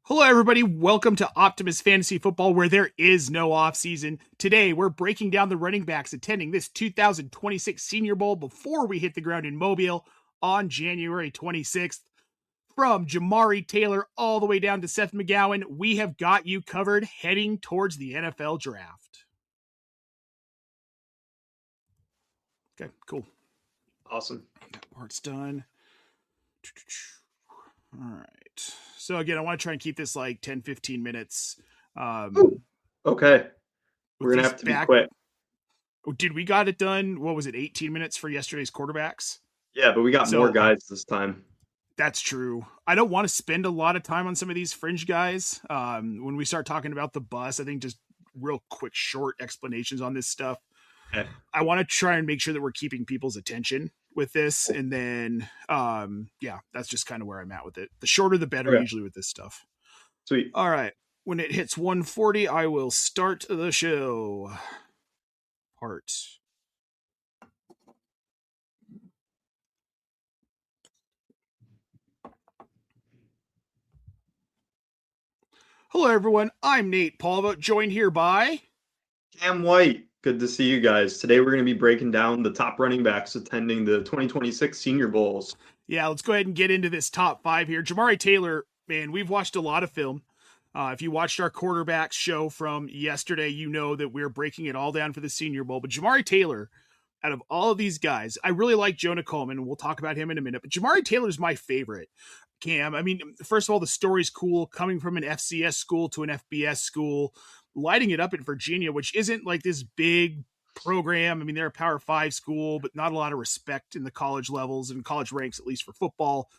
Hello, everybody. Welcome to Optimus Fantasy Football, where there is no offseason. Today, we're breaking down the running backs attending this 2026 Senior Bowl before we hit the ground in Mobile on January 26th. From Jamari Taylor all the way down to Seth McGowan, we have got you covered heading towards the NFL draft. Okay, cool. Awesome. That part's done. All right. So again, I want to try and keep this like 10, 15 minutes. Okay. We're going to have to be quick. Did we got it done? What was it? 18 minutes for yesterday's quarterbacks? Yeah, but we got more guys this time. That's true. I don't want to spend a lot of time on some of these fringe guys. When we start talking about the bus, I think just real quick, short explanations on this stuff. Okay. I want to try and make sure that we're keeping people's attention with this. And then, that's just kind of where I'm at with it. The shorter, the better, usually with this stuff. Sweet. All right. When it hits 140, I will start the show. Hello, everyone. I'm Nate Polvogt, joined here by Cam White. Good to see you guys. Today we're going to be breaking down the top running backs attending the 2026 Senior Bowls. Yeah, let's go ahead and get into this top five here. Jamari Taylor, man, we've watched a lot of film. If you watched our quarterbacks show from yesterday, you know that we're breaking it all down for the Senior Bowl. But Jamari Taylor, out of all of these guys, I really like Jonah Coleman, and we'll talk about him in a minute. But Jamari Taylor's my favorite. Cam, I mean, first of all, the story's cool, coming from an FCS school to an FBS school, lighting it up in Virginia, which isn't like this big program. I mean, they're a Power 5 school, but not a lot of respect in the college levels and college ranks, at least for football.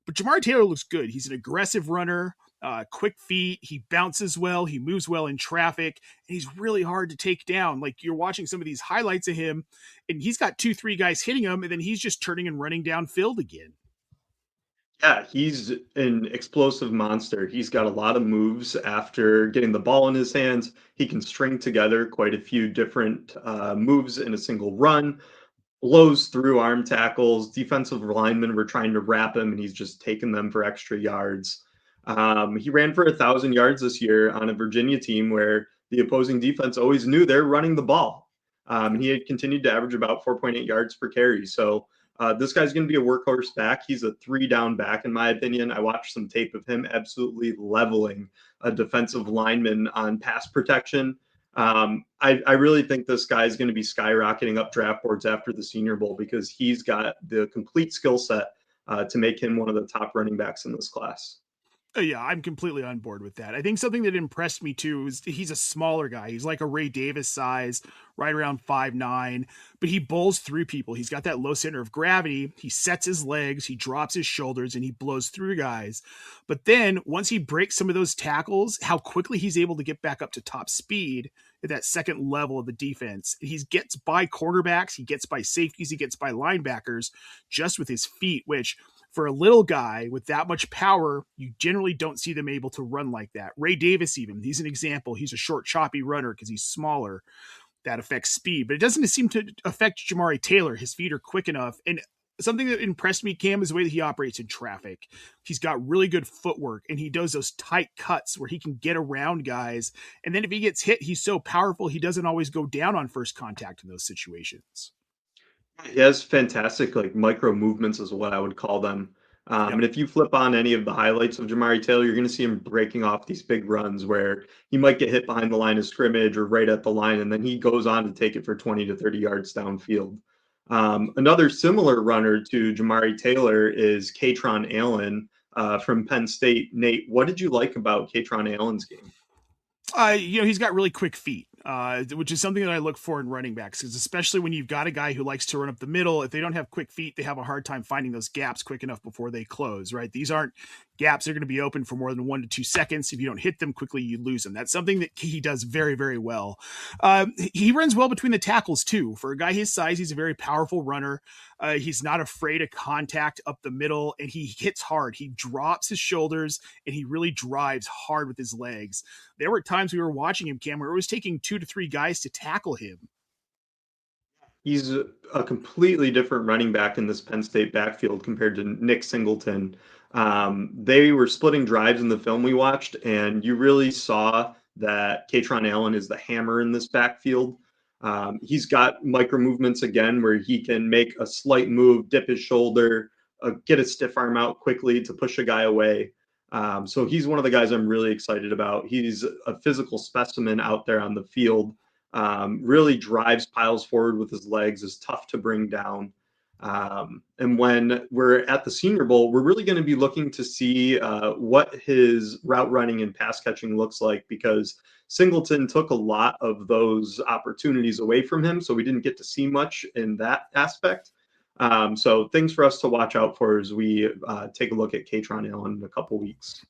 But Jamari Taylor looks good. He's an aggressive runner, quick feet. He bounces well. He moves well in traffic, and he's really hard to take down. Like, you're watching some of these highlights of him, and he's got 2-3 guys hitting him, and then he's just turning and running downfield again. Yeah, he's an explosive monster. He's got a lot of moves after getting the ball in his hands. He can string together quite a few different moves in a single run, blows through arm tackles. Defensive linemen were trying to wrap him, and he's just taking them for extra yards. He ran for 1,000 yards this year on a Virginia team where the opposing defense always knew they're running the ball. He had continued to average about 4.8 yards per carry. So this guy's going to be a workhorse back. He's a 3-down back, in my opinion. I watched some tape of him absolutely leveling a defensive lineman on pass protection. I really think this guy is going to be skyrocketing up draft boards after the Senior Bowl because he's got the complete skill set to make him one of the top running backs in this class. Yeah, I'm completely on board with that. I think something that impressed me too is he's a smaller guy. He's like a Ray Davis size, right around 5'9", but he bowls through people. He's got that low center of gravity. He sets his legs, he drops his shoulders, and he blows through guys. But then once he breaks some of those tackles, how quickly he's able to get back up to top speed at that second level of the defense. He gets by cornerbacks, he gets by safeties, he gets by linebackers just with his feet, which for a little guy with that much power, you generally don't see them able to run like that. Ray Davis, even, he's an example. He's a short, choppy runner because he's smaller. That affects speed, but it doesn't seem to affect Jamari Taylor. His feet are quick enough. And something that impressed me, Cam, is the way that he operates in traffic. He's got really good footwork, and he does those tight cuts where he can get around guys. And then if he gets hit, he's so powerful, he doesn't always go down on first contact in those situations. He has fantastic micro movements is what I would call them. And if you flip on any of the highlights of Jamari Taylor, you're going to see him breaking off these big runs where he might get hit behind the line of scrimmage or right at the line, and then he goes on to take it for 20 to 30 yards downfield. Another similar runner to Jamari Taylor is Kaytron Allen from Penn State. Nate, what did you like about Kaytron Allen's game? He's got really quick feet, which is something that I look for in running backs, because especially when you've got a guy who likes to run up the middle, if they don't have quick feet, they have a hard time finding those gaps quick enough before they close, right? These aren't gaps that are going to be open for more than 1 to 2 seconds. If you don't hit them quickly, you lose them. That's something that he does very, very well. He runs well between the tackles too. For a guy his size, he's a very powerful runner. He's not afraid of contact up the middle, and he hits hard. He drops his shoulders, and he really drives hard with his legs. There were times we were watching him, Cam, where it was taking 2 to 3 guys to tackle him. He's a completely different running back in this Penn State backfield compared to Nick Singleton. They were splitting drives in the film we watched, and you really saw that Katron Allen is the hammer in this backfield. He's got micro movements again where he can make a slight move, dip his shoulder, get a stiff arm out quickly to push a guy away. So he's one of the guys I'm really excited about. He's a physical specimen out there on the field. Really drives piles forward with his legs, is tough to bring down. And when we're at the Senior Bowl, we're really going to be looking to see what his route running and pass catching looks like, because Singleton took a lot of those opportunities away from him, so we didn't get to see much in that aspect. So things for us to watch out for as we take a look at Katron Allen in a couple weeks.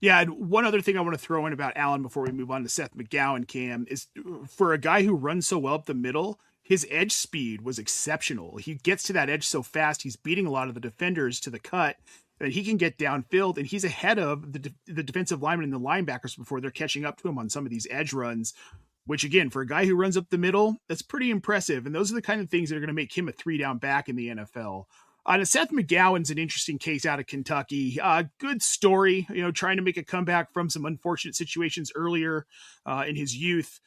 Yeah, and one other thing I want to throw in about Allen before we move on to Seth McGowan, Cam, is for a guy who runs so well up the middle, his edge speed was exceptional. He gets to that edge so fast, he's beating a lot of the defenders to the cut, that he can get downfield, and he's ahead of the defensive linemen and the linebackers before they're catching up to him on some of these edge runs, which again, for a guy who runs up the middle, that's pretty impressive. And those are the kind of things that are going to make him a 3-down back in the NFL. Seth McGowan's an interesting case out of Kentucky. Good story, trying to make a comeback from some unfortunate situations earlier in his youth.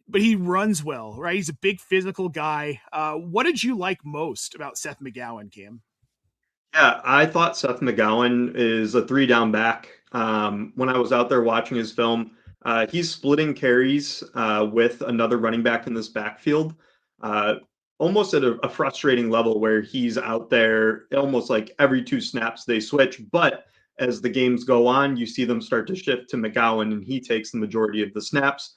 But he runs well, right? He's a big physical guy. What did you like most about Seth McGowan, Cam? Yeah, I thought Seth McGowan is a 3-down back. When I was out there watching his film, he's splitting carries with another running back in this backfield, uh, almost at a frustrating level where he's out there almost like every 2 snaps they switch. But as the games go on, you see them start to shift to McGowan, and he takes the majority of the snaps.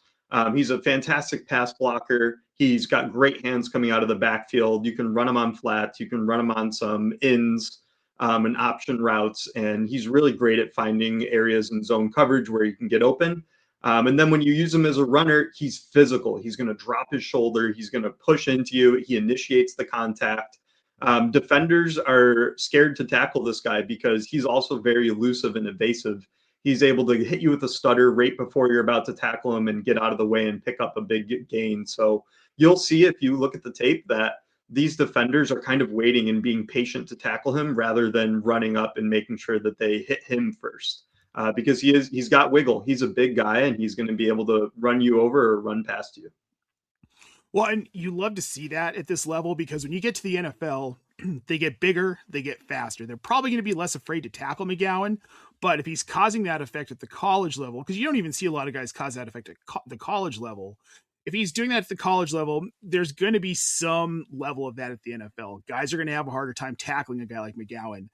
He's a fantastic pass blocker. He's got great hands coming out of the backfield. You can run him on flats. You can run him on some ins and option routes. And he's really great at finding areas in zone coverage where you can get open. And then when you use him as a runner, he's physical. He's going to drop his shoulder. He's going to push into you. He initiates the contact. Defenders are scared to tackle this guy because he's also very elusive and evasive. He's able to hit you with a stutter right before you're about to tackle him and get out of the way and pick up a big gain. So you'll see if you look at the tape that these defenders are kind of waiting and being patient to tackle him rather than running up and making sure that they hit him first. Because he's got wiggle. He's a big guy, and he's going to be able to run you over or run past you. Well, and you love to see that at this level, because when you get to the NFL, they get bigger, they get faster. They're probably going to be less afraid to tackle McGowan, but if he's causing that effect at the college level, because you don't even see a lot of guys cause that effect at the college level, if he's doing that at the college level, there's going to be some level of that at the NFL. Guys are going to have a harder time tackling a guy like McGowan.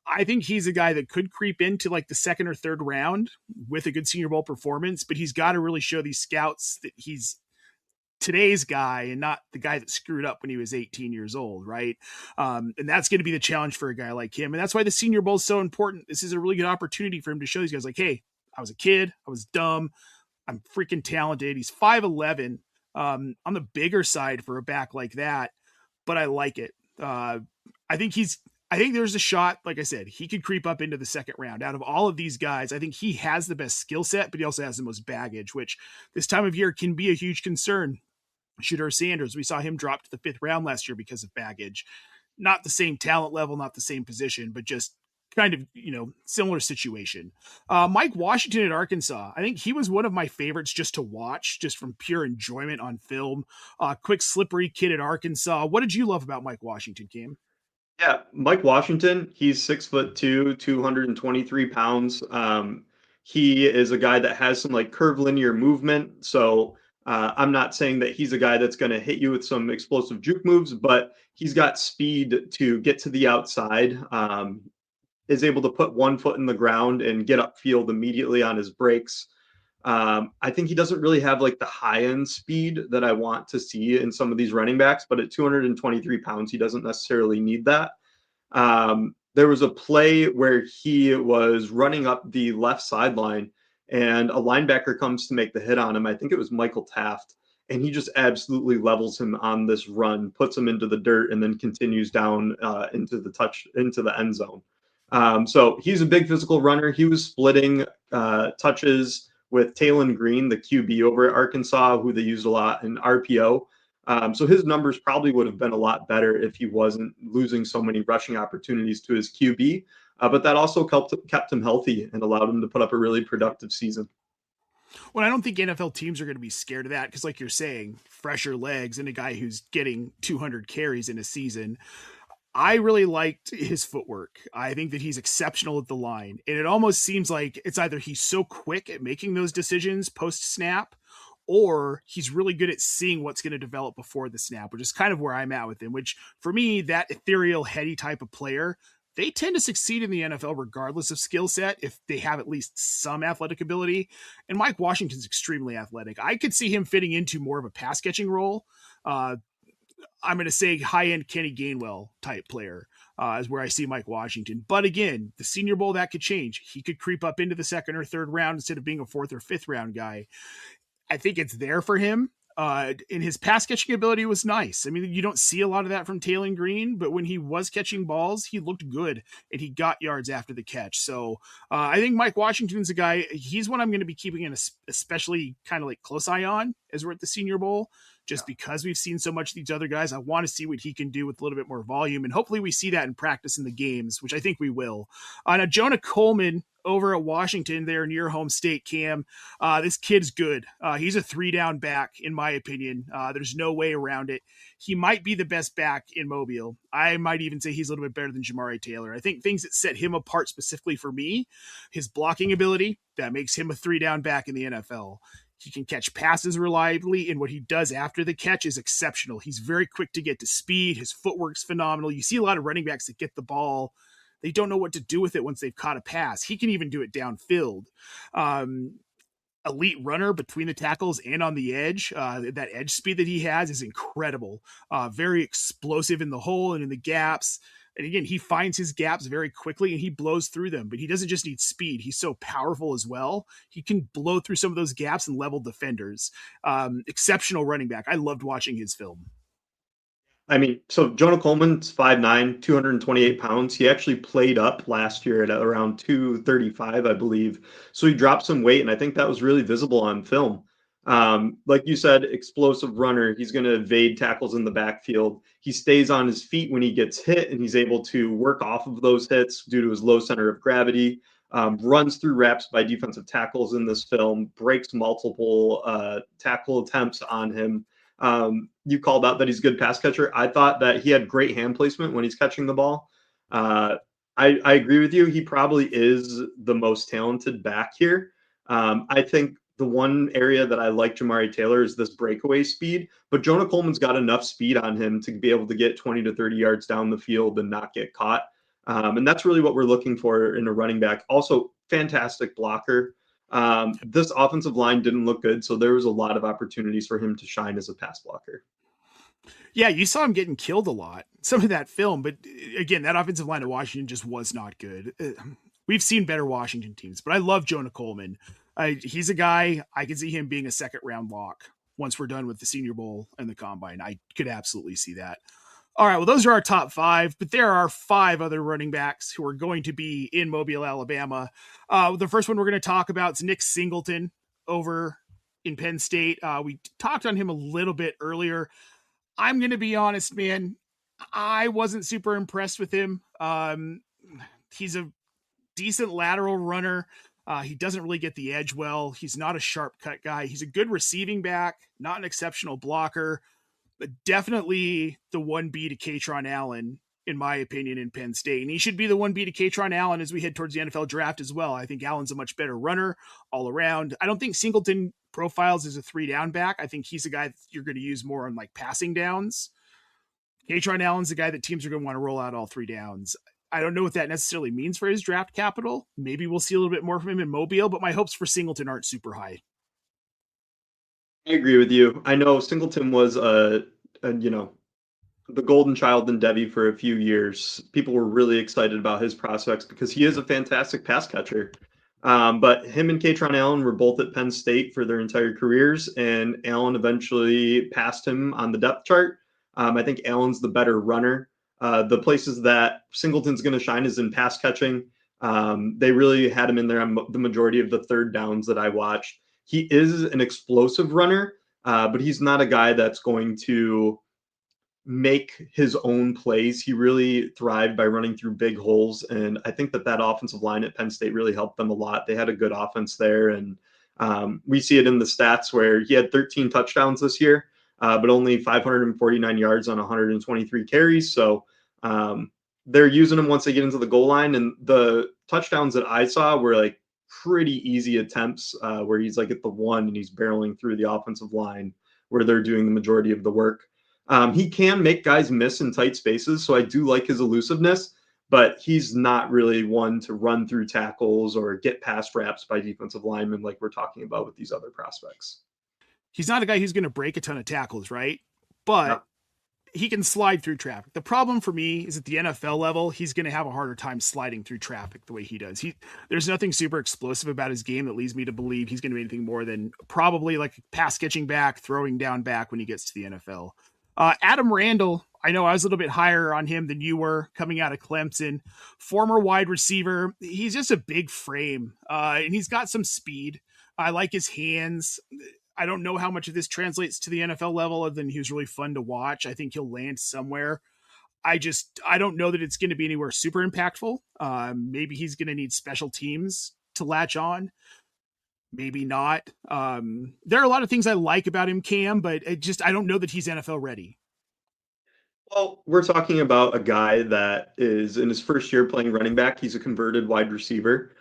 I think he's a guy that could creep into like the second or third round with a good Senior Bowl performance, but he's got to really show these scouts that he's today's guy and not the guy that screwed up when he was 18 years old, right? And that's going to be the challenge for a guy like him. And that's why the Senior Bowl is so important. This is a really good opportunity for him to show these guys like, hey, I was a kid, I was dumb, I'm freaking talented. He's 5'11", on the bigger side for a back like that, but I like it. I think there's a shot, like I said, he could creep up into the second round. Out of all of these guys, I think he has the best skill set, but he also has the most baggage, which this time of year can be a huge concern. Shedeur Sanders, we saw him drop to the 5th round last year because of baggage. Not the same talent level, not the same position, but just kind of, similar situation. Mike Washington at Arkansas, I think he was one of my favorites just to watch, just from pure enjoyment on film. Quick, slippery kid at Arkansas. What did you love about Mike Washington, Cam? Yeah, Mike Washington, he's 6'2", 223 pounds. He is a guy that has some like curvilinear movement. So I'm not saying that he's a guy that's going to hit you with some explosive juke moves, but he's got speed to get to the outside. Is able to put one foot in the ground and get upfield immediately on his breaks. I think he doesn't really have like the high end speed that I want to see in some of these running backs, but at 223 pounds, he doesn't necessarily need that. There was a play where he was running up the left sideline and a linebacker comes to make the hit on him. I think it was Michael Taft. And he just absolutely levels him on this run, puts him into the dirt, and then continues down into the end zone. So he's a big physical runner. He was splitting touches with Talon Green, the QB over at Arkansas, who they used a lot in RPO. So his numbers probably would have been a lot better if he wasn't losing so many rushing opportunities to his QB. But that also kept him healthy and allowed him to put up a really productive season. Well, I don't think NFL teams are going to be scared of that because, like you're saying, fresher legs and a guy who's getting 200 carries in a season. I really liked his footwork. I think that he's exceptional at the line. And it almost seems like it's either he's so quick at making those decisions post snap, or he's really good at seeing what's going to develop before the snap, which is kind of where I'm at with him, which for me, that ethereal, heady type of player, they tend to succeed in the NFL regardless of skill set if they have at least some athletic ability. And Mike Washington's extremely athletic. I could see him fitting into more of a pass catching role. I'm going to say high end Kenny Gainwell type player is where I see Mike Washington. But again, the Senior Bowl, that could change. He could creep up into the second or third round instead of being a fourth or fifth round guy. I think it's there for him. And his pass catching ability was nice. I mean, you don't see a lot of that from Taylor Green, but when he was catching balls, he looked good and he got yards after the catch. So I think Mike Washington's a guy, he's one I'm going to be keeping an especially kind of like close eye on as we're at the Senior Bowl, just because we've seen so much of these other guys. I want to see what he can do with a little bit more volume. And hopefully we see that in practice in the games, which I think we will. Now, Jonah Coleman over at Washington there near home state, Cam. This kid's good. He's a 3-down back, in my opinion. There's no way around it. He might be the best back in Mobile. I might even say he's a little bit better than Jamari Taylor. I think things that set him apart specifically for me, his blocking ability, that makes him a 3-down back in the NFL. He can catch passes reliably, and what he does after the catch is exceptional. He's very quick to get to speed. His footwork's phenomenal. You see a lot of running backs that get the ball, they don't know what to do with it once they've caught a pass. He can even do it downfield. Elite runner between the tackles and on the edge. That edge speed that he has is incredible. Very explosive in the hole and in the gaps. And again, he finds his gaps very quickly and he blows through them, but he doesn't just need speed. He's so powerful as well. He can blow through some of those gaps and level defenders. Exceptional running back. I loved watching his film. I mean, so Jonah Coleman's 5'9", 228 pounds. He actually played up last year at around 235, I believe. So he dropped some weight, and I think that was really visible on film. Like you said, explosive runner. He's going to evade tackles in the backfield. He stays on his feet when he gets hit, and he's able to work off of those hits due to his low center of gravity. Runs through reps by defensive tackles in this film, breaks multiple tackle attempts on him. You called out that he's a good pass catcher. I thought that he had great hand placement when he's catching the ball. I agree with you. He probably is the most talented back here. I think the one area that I like Jamari Taylor is this breakaway speed, but Jonah Coleman's got enough speed on him to be able to get 20 to 30 yards down the field and not get caught. And that's really what we're looking for in a running back. Also, fantastic blocker. This offensive line didn't look good, so there was a lot of opportunities for him to shine as a pass blocker. Yeah, you saw him getting killed a lot, some of that film, but again, that offensive line of Washington just was not good. We've seen better Washington teams, but I love Jonah Coleman. He's a guy, I could see him being a second round lock once we're done with the Senior Bowl and the Combine. I could absolutely see that. All right, well, those are our top 5, but there are 5 other running backs who are going to be in Mobile, Alabama. The first one we're going to talk about is Nick Singleton over in Penn State. We talked on him a little bit earlier. I'm going to be honest, man. I wasn't super impressed with him. He's a decent lateral runner. He doesn't really get the edge well. He's not a sharp cut guy. He's a good receiving back, not an exceptional blocker. But definitely the 1B to Katron Allen, in my opinion, in Penn State. And he should be the 1B to Katron Allen as we head towards the NFL draft as well. I think Allen's a much better runner all around. I don't think Singleton profiles as a 3-down back. I think he's a guy that you're going to use more on like passing downs. Katron Allen's the guy that teams are going to want to roll out all 3 downs. I don't know what that necessarily means for his draft capital. Maybe we'll see a little bit more from him in Mobile, but my hopes for Singleton aren't super high. I agree with you. I know Singleton was the golden child in Debbie for a few years. People were really excited about his prospects because he is a fantastic pass catcher. But him and Katron Allen were both at Penn State for their entire careers, and Allen eventually passed him on the depth chart. I think Allen's the better runner. The places that Singleton's going to shine is in pass catching. They really had him in there on the majority of the third downs that I watched. He is an explosive runner, but he's not a guy that's going to make his own plays. He really thrived by running through big holes, and I think that offensive line at Penn State really helped them a lot. They had a good offense there, and we see it in the stats where he had 13 touchdowns this year, but only 549 yards on 123 carries. So they're using him once they get into the goal line, and the touchdowns that I saw were like pretty easy attempts where he's like at the one and he's barreling through the offensive line where they're doing the majority of the work. He can make guys miss in tight spaces, so I do like his elusiveness, but he's not really one to run through tackles or get past wraps by defensive linemen like we're talking about with these other prospects. He's not a guy who's going to break a ton of tackles, right? But No. he can slide through traffic. The problem for me is at the NFL level, he's going to have a harder time sliding through traffic the way he does. There's nothing super explosive about his game that leads me to believe he's going to be anything more than probably like pass catching back, throwing down back when he gets to the NFL. Adam Randall, I know I was a little bit higher on him than you were coming out of Clemson. Former wide receiver. He's just a big frame, and he's got some speed. I like his hands. I don't know how much of this translates to the NFL level, other than he was really fun to watch. I think he'll land somewhere. I don't know that it's going to be anywhere super impactful. Maybe he's going to need special teams to latch on. Maybe not. There are a lot of things I like about him, Cam, but I don't know that he's NFL ready. Well, we're talking about a guy that is in his first year playing running back. He's a converted wide receiver.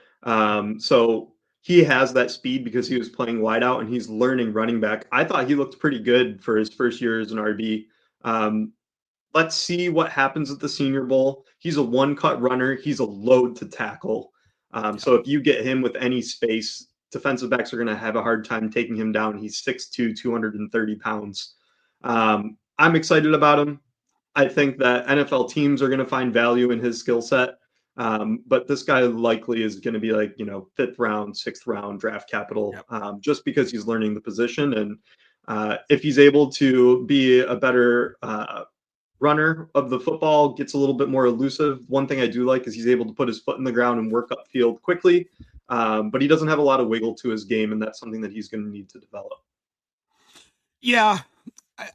So he has that speed because he was playing wide out and he's learning running back. I thought he looked pretty good for his first year as an RB. Let's see what happens at the Senior Bowl. He's a one-cut runner. He's a load to tackle. Yeah. So if you get him with any space, defensive backs are going to have a hard time taking him down. He's 6'2", 230 pounds. I'm excited about him. I think that NFL teams are going to find value in his skill set. But this guy likely is going to be like, fifth round, sixth round draft capital, Yep. just because he's learning the position. And if he's able to be a better runner of the football, gets a little bit more elusive. One thing I do like is he's able to put his foot in the ground and work upfield quickly. But he doesn't have a lot of wiggle to his game, and that's something that he's going to need to develop. Yeah.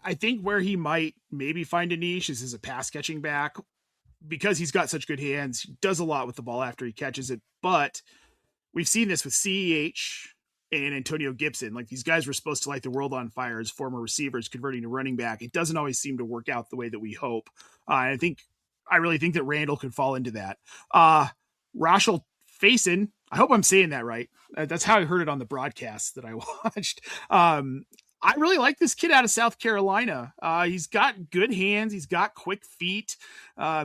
I think where he might maybe find a niche is as a pass catching back because he's got such good hands. He does a lot with the ball after he catches it. But we've seen this with CEH and Antonio Gibson. Like these guys were supposed to light the world on fire as former receivers converting to running back. It doesn't always seem to work out the way that we hope. I really think that Randall could fall into that. Rachel Faison, I hope I'm saying that right. That's how I heard it on the broadcast that I watched. I really like this kid out of South Carolina. He's got good hands. He's got quick feet.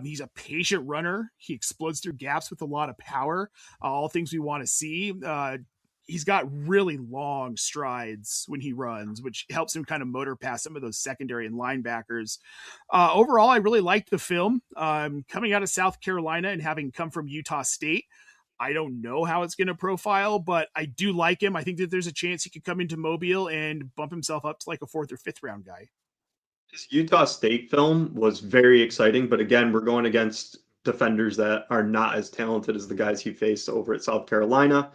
He's a patient runner. He explodes through gaps with a lot of power. All things we want to see. He's got really long strides when he runs, which helps him kind of motor past some of those secondary and linebackers. Overall, I really liked the film. Coming out of South Carolina and having come from Utah State, I don't know how it's going to profile, but I do like him. I think that there's a chance he could come into Mobile and bump himself up to like a fourth or fifth round guy. His Utah State film was very exciting, but again, we're going against defenders that are not as talented as the guys he faced over at South Carolina.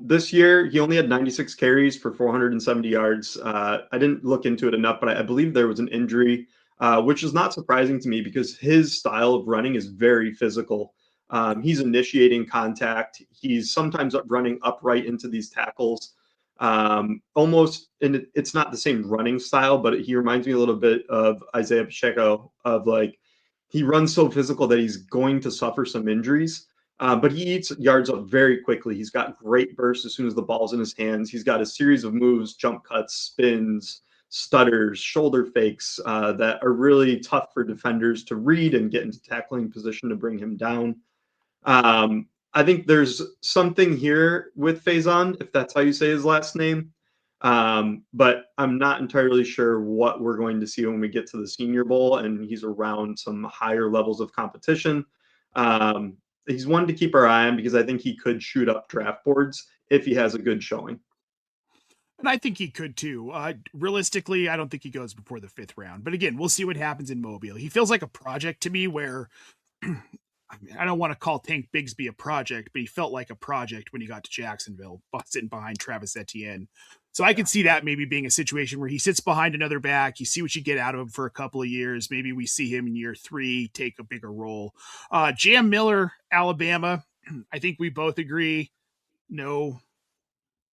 This year, he only had 96 carries for 470 yards. I didn't look into it enough, but I believe there was an injury, which is not surprising to me because his style of running is very physical. He's initiating contact. He's sometimes running upright into these tackles. Almost, and it's not the same running style, but he reminds me a little bit of Isaiah Pacheco of like, he runs so physical that he's going to suffer some injuries. But he eats yards up very quickly. He's got great bursts as soon as the ball's in his hands. He's got a series of moves, jump cuts, spins, stutters, shoulder fakes that are really tough for defenders to read and get into tackling position to bring him down. I think there's something here with Faison, if that's how you say his last name. But I'm not entirely sure what we're going to see when we get to the Senior Bowl and he's around some higher levels of competition. He's one to keep our eye on because I think he could shoot up draft boards if he has a good showing. And I think he could too. Realistically, I don't think he goes before the fifth round. But again, we'll see what happens in Mobile. He feels like a project to me where I don't want to call Tank Bigsby a project, but he felt like a project when he got to Jacksonville, sitting behind Travis Etienne. So I could see that maybe being a situation where he sits behind another back. You see what you get out of him for a couple of years. Maybe we see him in year 3 take a bigger role. Jam Miller, Alabama. I think we both agree. No,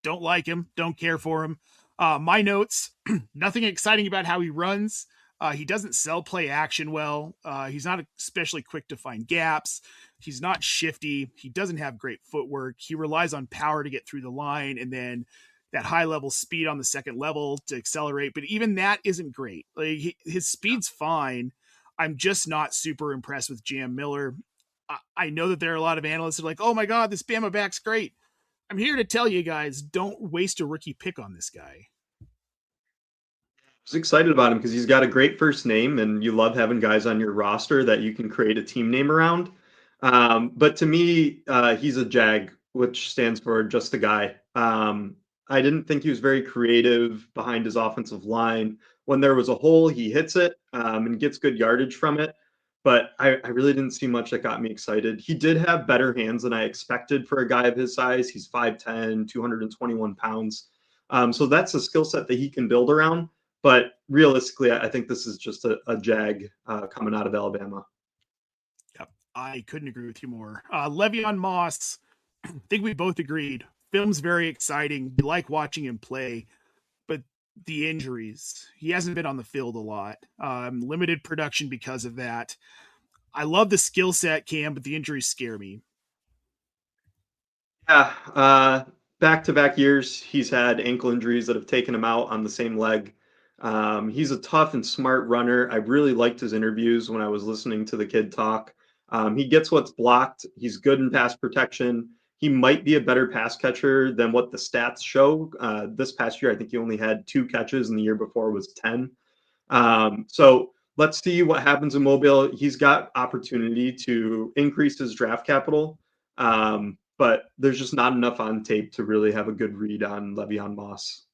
don't like him. Don't care for him. My notes: nothing exciting about how he runs. He doesn't sell play action well. He's not especially quick to find gaps. He's not shifty. He doesn't have great footwork. He relies on power to get through the line and then that high level speed on the second level to accelerate. But even that isn't great. Like his speed's fine. I'm just not super impressed with Jam Miller. I know that there are a lot of analysts that are like, oh my God, this Bama back's great. I'm here to tell you guys, don't waste a rookie pick on this guy. Was excited about him because he's got a great first name, and you love having guys on your roster that you can create a team name around. But to me, he's a Jag, which stands for just a guy. I didn't think he was very creative behind his offensive line. When there was a hole, he hits it and gets good yardage from it. But I really didn't see much that got me excited. He did have better hands than I expected for a guy of his size. He's 5'10", 221 pounds. So that's a skill set that he can build around. But realistically, I think this is just a Jag coming out of Alabama. Yep, I couldn't agree with you more. Le'Veon Moss, I think we both agreed. Film's very exciting. We like watching him play, but the injuries, he hasn't been on the field a lot. Limited production because of that. I love the skill set, Cam, but the injuries scare me. Yeah, back-to-back years, he's had ankle injuries that have taken him out on the same leg. He's a tough and smart runner. I really liked his interviews when I was listening to the kid talk. He gets what's blocked. He's good in pass protection. He might be a better pass catcher than what the stats show. This past year, I think he only had 2 catches, and the year before was 10. So let's see what happens in Mobile. He's got opportunity to increase his draft capital, but there's just not enough on tape to really have a good read on Le'Veon Moss.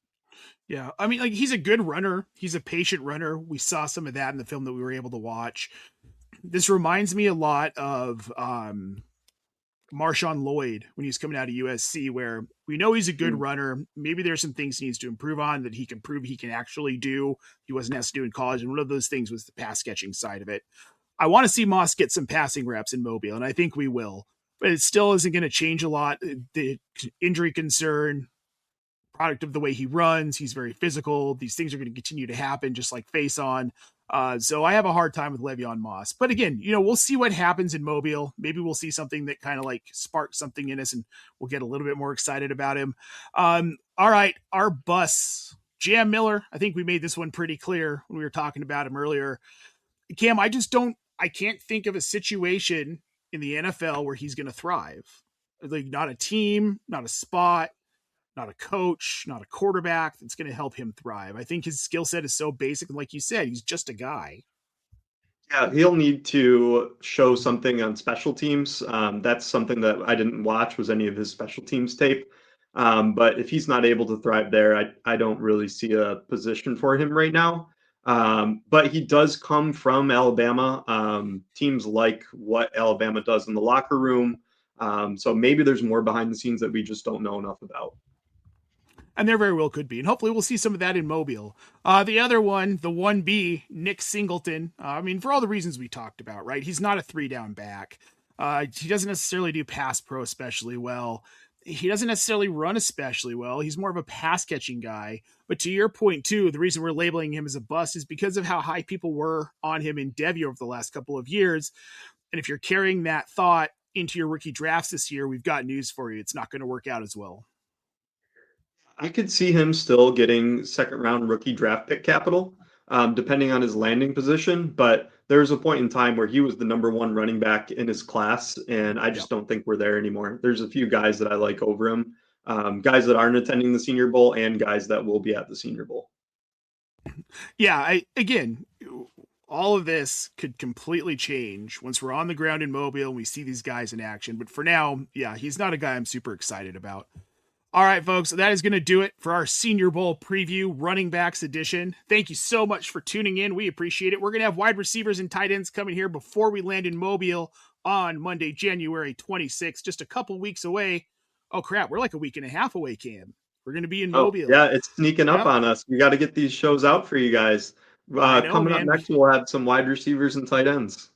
Yeah, I mean, like he's a good runner. He's a patient runner. We saw some of that in the film that we were able to watch. This reminds me a lot of Marshawn Lloyd when he's coming out of USC, where we know he's a good runner. Maybe there's some things he needs to improve on that he can prove he can actually do. He wasn't asked to do in college, and one of those things was the pass catching side of it. I want to see Moss get some passing reps in Mobile, and I think we will. But it still isn't going to change a lot. The injury concern, product of the way he runs. He's very physical. These things are going to continue to happen, just like face on. So I have a hard time with Le'Veon Moss. But again, we'll see what happens in Mobile. Maybe we'll see something that kind of like sparks something in us and we'll get a little bit more excited about him. All right, our bus, Jam Miller. I think we made this one pretty clear when we were talking about him earlier. Cam, I can't think of a situation in the NFL where he's going to thrive. Like not a team, not a spot, not a coach, not a quarterback that's going to help him thrive. I think his skill set is so basic. And like you said, he's just a guy. Yeah, he'll need to show something on special teams. That's something that I didn't watch was any of his special teams tape. But if he's not able to thrive there, I don't really see a position for him right now. But he does come from Alabama. Teams like what Alabama does in the locker room. So maybe there's more behind the scenes that we just don't know enough about. And there very well could be. And hopefully we'll see some of that in Mobile. The other one, the 1B, Nick Singleton. For all the reasons we talked about, right? He's not a 3-down back. He doesn't necessarily do pass pro especially well. He doesn't necessarily run especially well. He's more of a pass catching guy. But to your point too, the reason we're labeling him as a bust is because of how high people were on him in Devy over the last couple of years. And if you're carrying that thought into your rookie drafts this year, we've got news for you. It's not going to work out as well. I could see him still getting second-round rookie draft pick capital, depending on his landing position. But there was a point in time where he was the number 1 running back in his class, and I just don't think we're there anymore. There's a few guys that I like over him, guys that aren't attending the Senior Bowl and guys that will be at the Senior Bowl. Yeah, all of this could completely change once we're on the ground in Mobile and we see these guys in action. But for now, yeah, he's not a guy I'm super excited about. All right, folks, that is going to do it for our Senior Bowl preview running backs edition. Thank you so much for tuning in. We appreciate it. We're going to have wide receivers and tight ends coming here before we land in Mobile on Monday, January 26th, just a couple weeks away. Oh, crap, we're like a week and a half away, Cam. We're going to be in Oh, Mobile. yeah, it's sneaking up Yep. on us. We got to get these shows out for you guys. I know, Coming up man. next, we'll have some wide receivers and tight ends.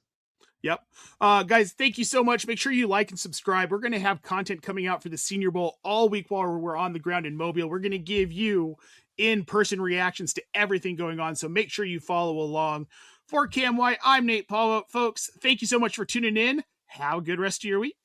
Yep. Guys, thank you so much. Make sure you like and subscribe. We're going to have content coming out for the Senior Bowl all week while we're on the ground in Mobile. We're going to give you in-person reactions to everything going on, so make sure you follow along. For Cam White, I'm Nate Polvogt. Folks, thank you so much for tuning in. Have a good rest of your week.